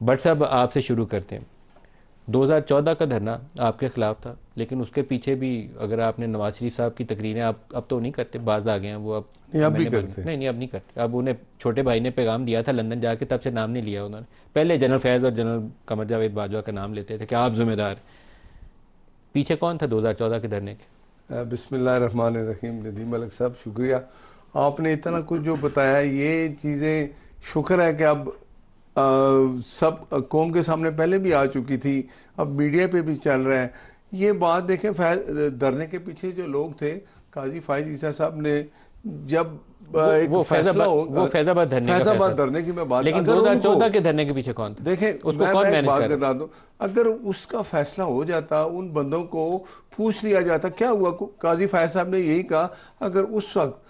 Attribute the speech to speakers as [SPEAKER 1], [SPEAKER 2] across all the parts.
[SPEAKER 1] But صاحب آپ سے شروع کرتے ہیں. 2014 کا دھرنا آپ کے خلاف تھا، لیکن اس کے پیچھے بھی اگر آپ نے نواز شریف صاحب کی تقریریں اب تو نہیں کرتے، باز آ گئے ہیں وہ، اب
[SPEAKER 2] نہیں اب
[SPEAKER 1] میں
[SPEAKER 2] بھی
[SPEAKER 1] نے
[SPEAKER 2] کرتے ہیں.
[SPEAKER 1] نہیں اب نہیں کرتے. اب انہیں چھوٹے بھائی نے پیغام دیا تھا لندن جا کے، تب سے نام نہیں لیا انہوں نے. پہلے جنرل فیض اور جنرل قمر جاوید باجوہ کا نام لیتے تھے کہ آپ ذمہ دار. پیچھے کون تھا 2014 کے دھرنے کے؟
[SPEAKER 2] بسم اللہ الرحمن الرحیم. ندیم ملک صاحب شکریہ، آپ نے اتنا کچھ جو بتایا. یہ چیزیں شکر ہے کہ اب سب قوم کے سامنے پہلے بھی آ چکی تھی، اب میڈیا پہ بھی چل رہا ہے. یہ بات دیکھیں، دھرنے کے پیچھے جو لوگ تھے، قاضی فائز عیسیٰ صاحب نے جب ایک
[SPEAKER 1] وہ
[SPEAKER 2] فیصلہ ہو،
[SPEAKER 1] فیض آباد دھرنے کا
[SPEAKER 2] فیض
[SPEAKER 1] فیصلہ
[SPEAKER 2] آباد
[SPEAKER 1] تھا،
[SPEAKER 2] دھرنے کی میں بات،
[SPEAKER 1] لیکن
[SPEAKER 2] اگر ان کو
[SPEAKER 1] 2014 کے دھرنے کے پیچھے کون تھا؟
[SPEAKER 2] دیکھیں،
[SPEAKER 1] اس کو
[SPEAKER 2] میں
[SPEAKER 1] کون
[SPEAKER 2] ایک
[SPEAKER 1] مینج
[SPEAKER 2] بات
[SPEAKER 1] کر رہا
[SPEAKER 2] بتا دوں، اگر اس کا فیصلہ ہو جاتا، ان بندوں کو پوچھ لیا جاتا کیا ہوا. قاضی فائز صاحب نے یہی کہا، اگر اس وقت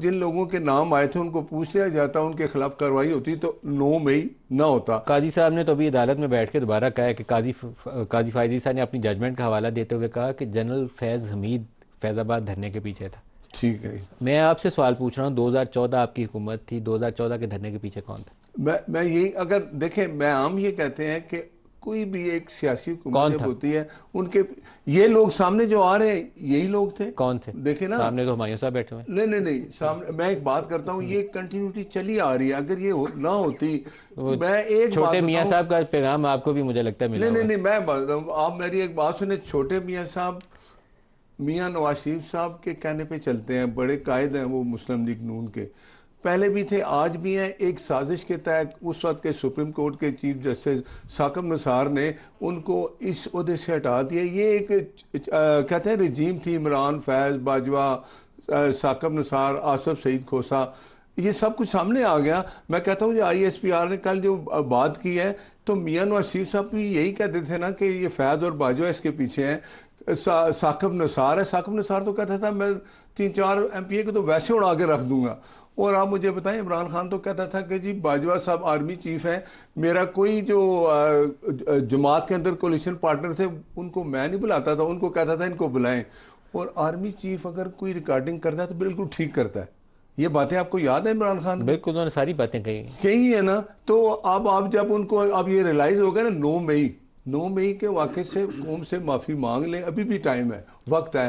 [SPEAKER 2] جن لوگوں کے نام آئے تھے ان کو پوچھ لیا جاتا، ان کے خلاف کارروائی ہوتی، تو 9 مئی نہ ہوتا.
[SPEAKER 1] قاضی صاحب نے تو ابھی عدالت میں بیٹھ کے دوبارہ کہا ہے کہ قاضی فائز عیسیٰ نے اپنی ججمنٹ کا حوالہ دیتے ہوئے کہا کہ جنرل فیض حمید فیض آباد دھرنے کے پیچھے تھا.
[SPEAKER 2] ٹھیک ہے،
[SPEAKER 1] میں آپ سے سوال پوچھ رہا ہوں، 2014 آپ کی حکومت تھی، 2014 کے دھرنے کے پیچھے کون تھا؟
[SPEAKER 2] میں یہی، اگر دیکھیں، میں عام یہ کہتے ہیں کہ کوئی بھی ایک سیاسی حکومت
[SPEAKER 1] کون
[SPEAKER 2] جب
[SPEAKER 1] تھا؟
[SPEAKER 2] ہوتی ہے، ان کے یہ لوگ سامنے جو آ رہے ہیں یہی لوگ تھے.
[SPEAKER 1] کون تھے؟
[SPEAKER 2] دیکھیں نا،
[SPEAKER 1] سامنے تو ہمایوں صاحب بیٹھے ہوئے
[SPEAKER 2] نہیں سامنے میں ایک بات کرتا ہوں، یہ کنٹینیوٹی چلی آ رہی ہے. اگر یہ نہ ہوتی،
[SPEAKER 1] ہیں.
[SPEAKER 2] میں ایک بات
[SPEAKER 1] چھوٹے میاں
[SPEAKER 2] بتاؤں.
[SPEAKER 1] صاحب کا پیغام آپ کو بھی مجھے لگتا ہے ملا ہوا ہے.
[SPEAKER 2] نہیں میں بات بتاؤں، آپ میری ایک بات سنیں. چھوٹے میاں صاحب میاں نواز شریف صاحب کے کہنے پہ چلتے ہیں، بڑے قائد ہیں وہ مسلم لیگ نون کے، پہلے بھی تھے آج بھی ہیں. ایک سازش کے تحت اس وقت کے سپریم کورٹ کے چیف جسٹس ثاقب نثار نے ان کو اس عہدے سے ہٹا دیا. یہ ایک کہتے ہیں رجیم تھی، عمران، فیض باجوہ، ثاقب نثار، آصف سعید کھوسہ، یہ سب کچھ سامنے آ گیا. میں کہتا ہوں جو آئی ایس پی آر نے کل جو بات کی ہے، تو میاں نواز شریف صاحب بھی یہی کہتے تھے نا کہ یہ فیض اور باجوہ اس کے پیچھے ہیں. ثاقب نثار ہے، ثاقب نثار تو کہتا تھا میں 3-4 MP کو تو ویسے اڑا کے رکھ دوں گا. اور آپ مجھے بتائیں، عمران خان تو کہتا تھا کہ جی باجوہ صاحب آرمی چیف ہیں، میرا کوئی جو جماعت کے اندر کولیشن پارٹنر تھے ان کو میں نہیں بلاتا تھا، ان کو کہتا تھا ان کو بلائیں. اور آرمی چیف اگر کوئی ریکارڈنگ کرتا ہے تو بالکل ٹھیک کرتا ہے. یہ باتیں آپ کو یاد ہیں عمران خان کی؟
[SPEAKER 1] بالکل، انہوں نے ساری باتیں کہی.
[SPEAKER 2] کہی ہے نا. تو اب آپ جب ان کو اب یہ ریلائز ہو گیا نا، 9 مئی کے واقعے سے قوم سے معافی مانگ لیں. ابھی بھی ٹائم ہے، وقت ہے.